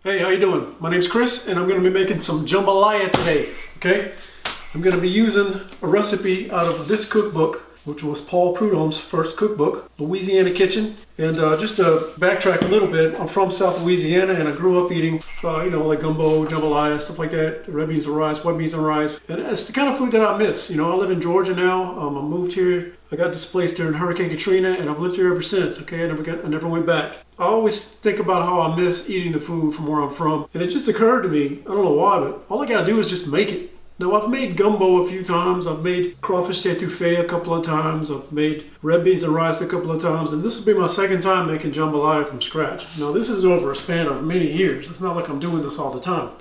Hey, how you doing? My name's Chris, and I'm going to be making some jambalaya today, okay? I'm going to be using a recipe out of this cookbook, which was Paul Prudhomme's first cookbook, Louisiana Kitchen. And just to backtrack a little bit, I'm from South Louisiana, and I grew up eating, like gumbo, jambalaya, stuff like that, red beans and rice, white beans and rice. And it's the kind of food that I miss. You know, I live in Georgia now. I moved here. I got displaced during Hurricane Katrina, and I've lived here ever since, okay? I never went back. I always think about how I miss eating the food from where I'm from. And it just occurred to me, I don't know why, but all I gotta do is just make it. Now, I've made gumbo a few times. I've made crawfish etouffee a couple of times. I've made red beans and rice a couple of times. And this will be my second time making jambalaya from scratch. Now, this is over a span of many years. It's not like I'm doing this all the time.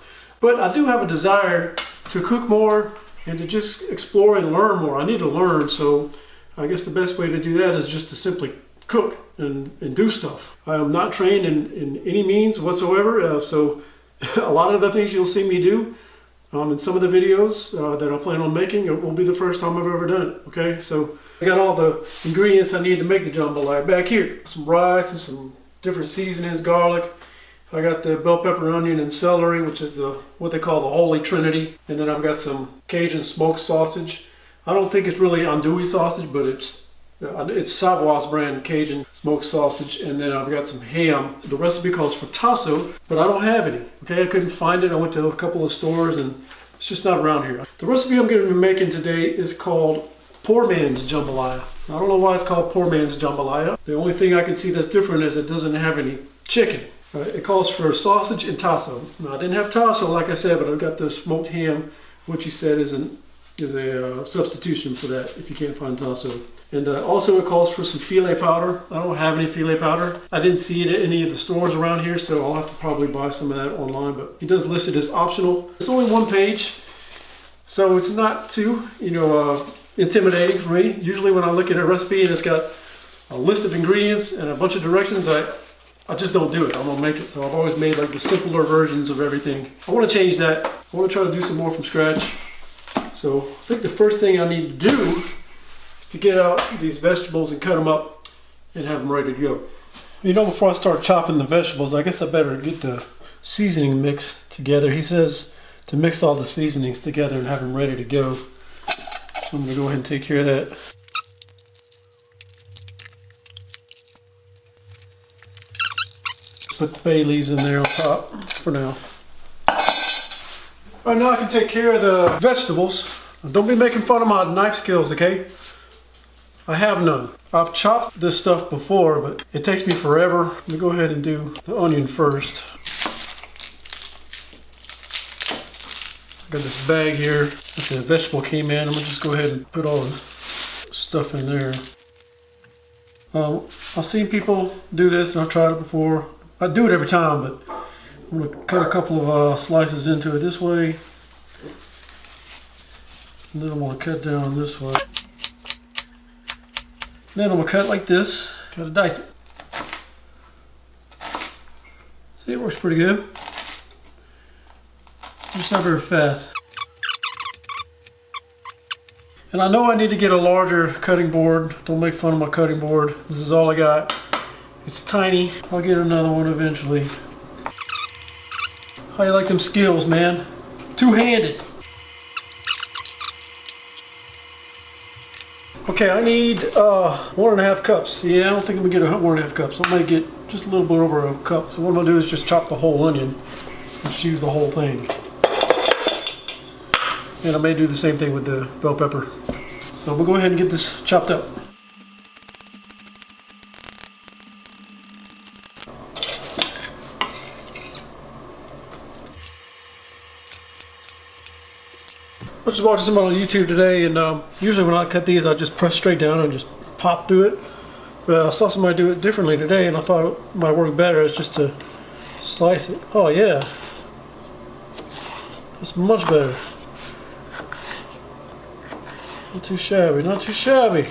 But I do have a desire to cook more and to just explore and learn more. I need to learn, so I guess the best way to do that is just to simply cook and do stuff. I am not trained in any means whatsoever, so a lot of the things you'll see me do in some of the videos that I plan on making, it will be the first time I've ever done it, okay? So I got all the ingredients I need to make the jambalaya back here. Some rice and some different seasonings, garlic. I got the bell pepper, onion, and celery, which is what they call the Holy Trinity. And then I've got some Cajun smoked sausage. I don't think it's really andouille sausage, but it's Savoy's brand Cajun smoked sausage. And then I've got some ham. The recipe calls for tasso, but I don't have any. Okay, I couldn't find it. I went to a couple of stores and it's just not around here. The recipe I'm going to be making today is called Poorman's jambalaya. I don't know why it's called Poorman's jambalaya. The only thing I can see that's different is it doesn't have any chicken. It calls for sausage and tasso. Now, I didn't have tasso, like I said, but I've got the smoked ham, which he said is a substitution for that if you can't find tasso. And also it calls for some filet powder. I don't have any filet powder. I didn't see it at any of the stores around here, so I'll have to probably buy some of that online, but he does list it as optional. It's only one page, so it's not too, intimidating for me. Usually when I look at a recipe and it's got a list of ingredients and a bunch of directions, I just don't do it. I'm gonna make it. So I've always made like the simpler versions of everything. I want to change that. I want to try to do some more from scratch. So I think the first thing I need to do is to get out these vegetables and cut them up and have them ready to go. Before I start chopping the vegetables, I guess I better get the seasoning mix together. He says to mix all the seasonings together and have them ready to go. So I'm gonna go ahead and take care of that. Put the bay leaves in there on top for now. All right, now I can take care of the vegetables. Don't be making fun of my knife skills, okay? I have none. I've chopped this stuff before, but it takes me forever. Let me go ahead and do the onion first. Got this bag here that the vegetable came in. I'm gonna just go ahead and put all the stuff in there. I've seen people do this and I've tried it before. I do it every time, but I'm going to cut a couple of slices into it this way. And then I'm going to cut down this way. Then I'm going to cut like this. Try to dice it. See, it works pretty good. Just not very fast. And I know I need to get a larger cutting board. Don't make fun of my cutting board. This is all I got. It's tiny. I'll get another one eventually. How you like them skills, man? Two-handed. Okay, I need 1.5 cups. Yeah, I don't think I'm gonna get 1.5 cups. I might get just a little bit over a cup. So what I'm gonna do is just chop the whole onion and just use the whole thing. And I may do the same thing with the bell pepper. So we'll go ahead and get this chopped up. I was just watching somebody on YouTube today, and usually when I cut these, I just press straight down and just pop through it. But I saw somebody do it differently today, and I thought it might work better is just to slice it. Oh yeah, that's much better. Not too shabby, not too shabby.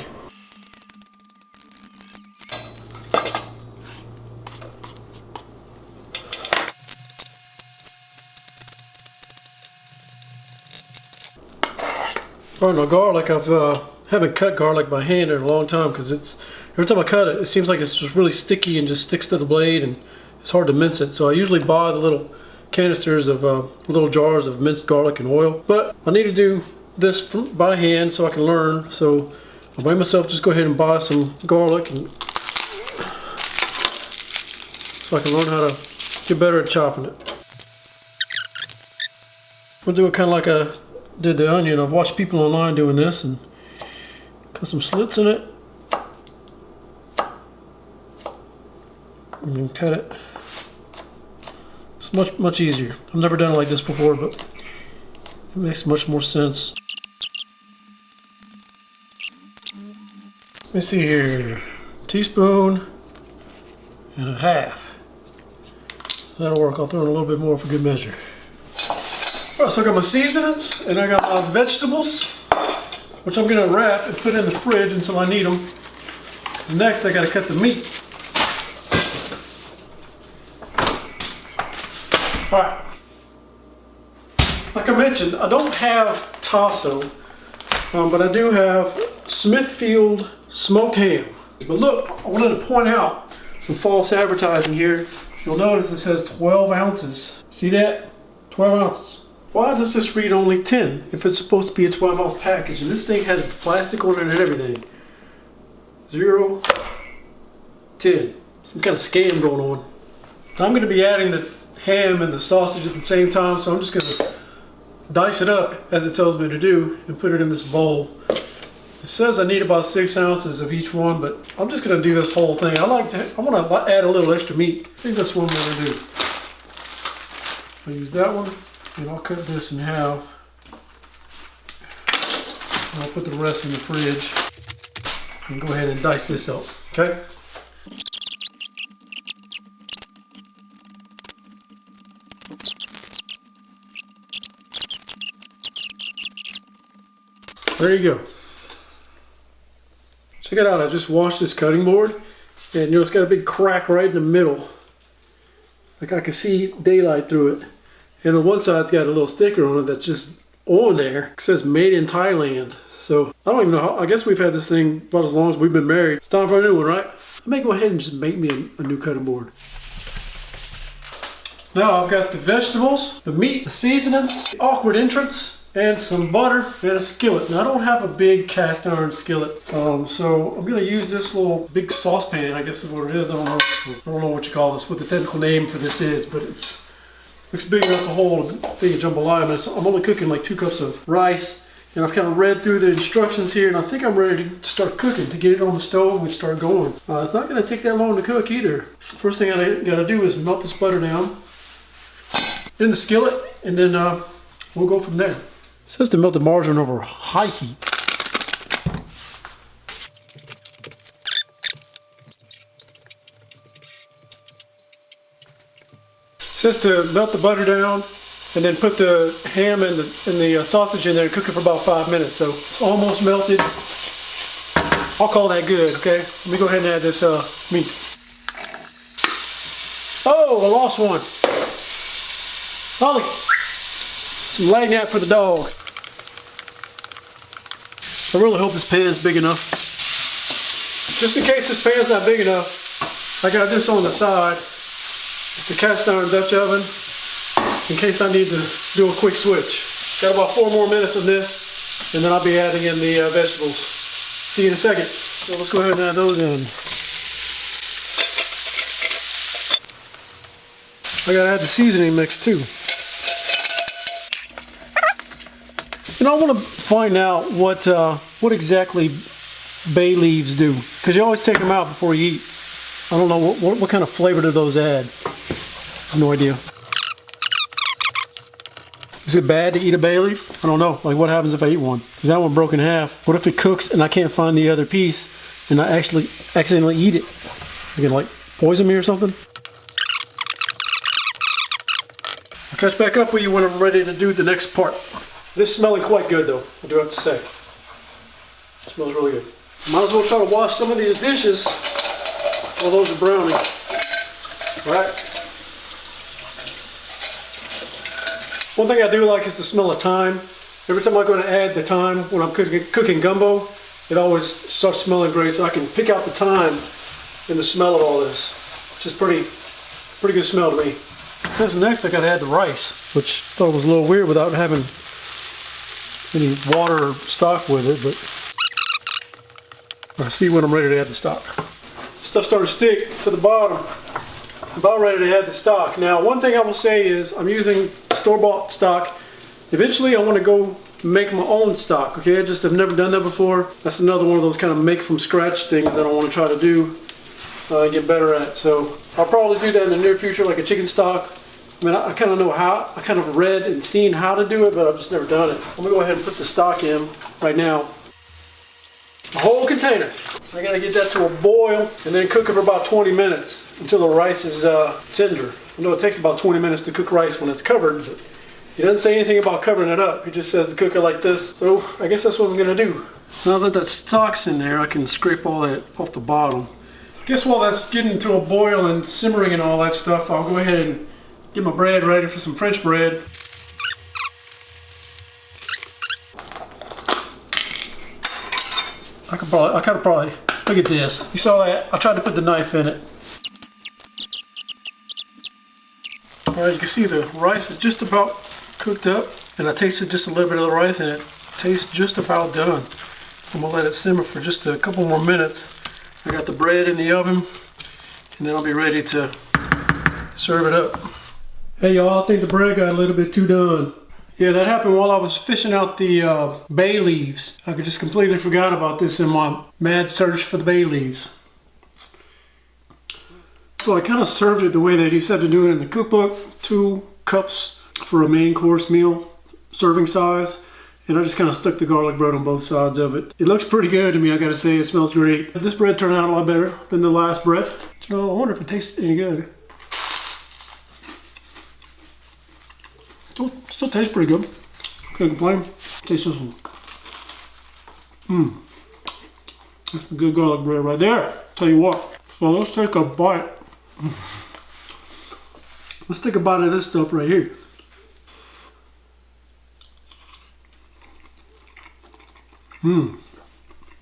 Right, now garlic, haven't cut garlic by hand in a long time because every time I cut it, it seems like it's just really sticky and just sticks to the blade and it's hard to mince it. So I usually buy the little canisters of little jars of minced garlic and oil. But I need to do this by hand so I can learn. So I made myself just go ahead and buy some garlic and so I can learn how to get better at chopping it. I'll do it kind of like I did the onion. I've watched people online doing this and cut some slits in it and then cut it. It's much easier. I've never done it like this before, but it makes much more sense. Let me see here. Teaspoon and a half. That'll work. I'll throw in a little bit more for good measure. Alright, so I got my seasonings and I got my vegetables, which I'm going to wrap and put in the fridge until I need them. Next, I got to cut the meat. Alright. Like I mentioned, I don't have tasso, but I do have Smithfield smoked ham. But look, I wanted to point out some false advertising here. You'll notice it says 12 ounces. See that? 12 ounces. Why does this read only 10 if it's supposed to be a 12-ounce package? And this thing has plastic on it and everything. 0, 10. Some kind of scam going on. I'm going to be adding the ham and the sausage at the same time, so I'm just going to dice it up as it tells me to do and put it in this bowl. It says I need about 6 ounces of each one, but I'm just going to do this whole thing. I want to add a little extra meat. I think that's what I'm going to do. I'll use that one. And I'll cut this in half. And I'll put the rest in the fridge. And go ahead and dice this up, okay? There you go. Check it out, I just washed this cutting board. And you know, it's got a big crack right in the middle. Like I can see daylight through it. And on one side, it's got a little sticker on it that's just on there. It says made in Thailand. So I don't even know how, I guess we've had this thing about as long as we've been married. It's time for a new one, right? I may go ahead and just make me a new cutting board. Now I've got the vegetables, the meat, the seasonings, the awkward entrance, and some butter and a skillet. Now I don't have a big cast iron skillet. So I'm gonna use this little big saucepan, I guess is what it is. I don't know what you call this, what the technical name for this is, but looks big enough to hold a big jambalaya. I'm only cooking like 2 cups of rice, and I've kind of read through the instructions here, and I think I'm ready to start cooking, to get it on the stove and start going. It's not going to take that long to cook either. So the first thing I got to do is melt this butter down in the skillet, and then we'll go from there. It says to melt the margarine over high heat. Just to melt the butter down and then put the ham and the sausage in there and cook it for about 5 minutes. So it's almost melted. I'll call that good, okay? Let me go ahead and add this meat. Oh, I lost one. Holly, some lagniappe for the dog. I really hope this pan's big enough. Just in case this pan's not big enough, I got this on the side. It's the cast iron Dutch oven, in case I need to do a quick switch. Got about 4 more minutes of this, and then I'll be adding in the vegetables. See you in a second. So let's go ahead and add those in. I gotta add the seasoning mix too. And I want to find out what exactly bay leaves do, because you always take them out before you eat. I don't know what kind of flavor do those add. I have no idea. Is it bad to eat a bay leaf? I don't know. Like, what happens if I eat one? Is that one broken in half? What if it cooks and I can't find the other piece and I actually accidentally eat it? Is it gonna like poison me or something? I'll catch back up with you when I'm ready to do the next part. This is smelling quite good though, I do have to say. It smells really good. Might as well try to wash some of these dishes while those are browning. Alright. One thing I do like is the smell of thyme. Every time I go to add the thyme when I'm cooking gumbo, it always starts smelling great, so I can pick out the thyme and the smell of all this. Which is pretty good smell to me. Since next I gotta add the rice, which I thought was a little weird without having any water or stock with it, but I see when I'm ready to add the stock. Stuff started to stick to the bottom. About ready to add the stock. Now, one thing I will say is I'm using store-bought stock. Eventually, I want to go make my own stock. Okay, I just have never done that before. That's another one of those kind of make from scratch things that I want to try to do, get better at. So I'll probably do that in the near future, like a chicken stock. I mean, I kind of know how. I kind of read and seen how to do it, but I've just never done it. I'm gonna go ahead and put the stock in right now. A whole container. I gotta get that to a boil and then cook it for about 20 minutes until the rice is tender. I know it takes about 20 minutes to cook rice when it's covered, but he doesn't say anything about covering it up. He just says to cook it like this. So I guess that's what I'm gonna do. Now that that stock's in there, I can scrape all that off the bottom. I guess while that's getting to a boil and simmering and all that stuff, I'll go ahead and get my bread ready for some French bread. I could probably, look at this. You saw that? I tried to put the knife in it. All right, you can see the rice is just about cooked up, and I tasted just a little bit of the rice, and it tastes just about done. I'm gonna let it simmer for just a couple more minutes. I got the bread in the oven, and then I'll be ready to serve it up. Hey y'all, I think the bread got a little bit too done. Yeah, that happened while I was fishing out the bay leaves. I just completely forgot about this in my mad search for the bay leaves. So I kind of served it the way that he said to do it in the cookbook. 2 cups for a main course meal, serving size. And I just kind of stuck the garlic bread on both sides of it. It looks pretty good to me, I gotta say. It smells great. This bread turned out a lot better than the last bread. You know, I wonder if it tastes any good. Still tastes pretty good. Can't complain. Taste this one. That's some good garlic bread right there. Tell you what. So let's take a bite. Let's take a bite of this stuff right here.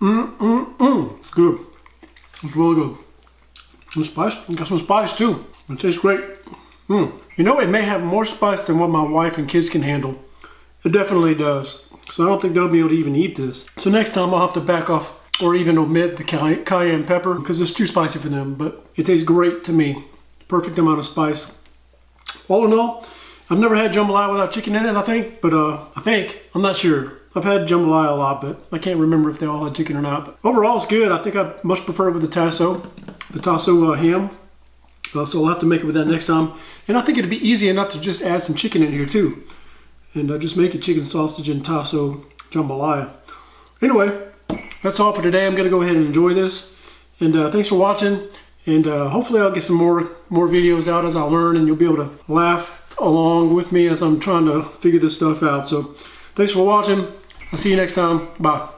It's good. It's really good. Some spice. Got some spice too. It tastes great. You know, it may have more spice than what my wife and kids can handle. It definitely does. So I don't think they'll be able to even eat this. So next time I'll have to back off or even omit the cayenne pepper because it's too spicy for them. But it tastes great to me. Perfect amount of spice. All in all, I've never had jambalaya without chicken in it, I think. But I'm not sure. I've had jambalaya a lot, but I can't remember if they all had chicken or not. But overall, it's good. I think I much prefer it with the tasso ham. So I'll have to make it with that next time. And I think it'd be easy enough to just add some chicken in here too. And just make a chicken sausage and tasso jambalaya. Anyway, that's all for today. I'm gonna go ahead and enjoy this. And thanks for watching. And hopefully I'll get some more videos out as I learn, and you'll be able to laugh along with me as I'm trying to figure this stuff out. So thanks for watching. I'll see you next time. Bye.